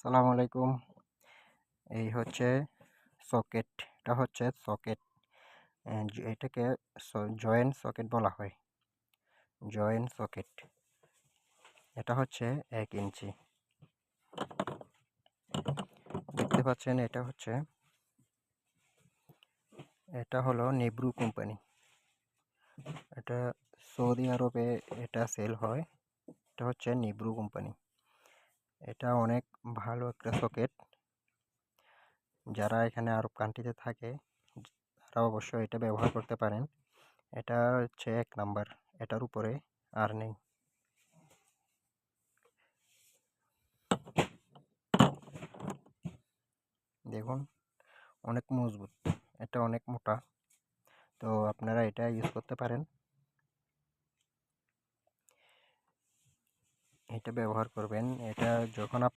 আসসালামু আলাইকুম। এই হচ্ছে সকেট। এটা হচ্ছে সকেট। এটাকে জয়েন্ট সকেট বলা হয়। Joint socket. এটা হচ্ছে 1 ইঞ্চি। দেখতে পাচ্ছেন এটা হলো নিব্রু কোম্পানি। এটা সৌদি আরবে এটা সেল হয়। এটা হচ্ছে নিব্রু কোম্পানি। এটা অনেক ভালো একটা সকেট। যারা এখানে আরব কান্ট্রিতে থাকে তারা অবশ্যই এটা ব্যবহার করতে পারেন। এটা হচ্ছে 1 নাম্বার। এটার উপরে আর নেই। দেখুন অনেক মজবুত। এটা অনেক মোটা। তো আপনারা এটা ইউজ করতে পারেন। এটা ব্যবহার করবেন। এটা যখন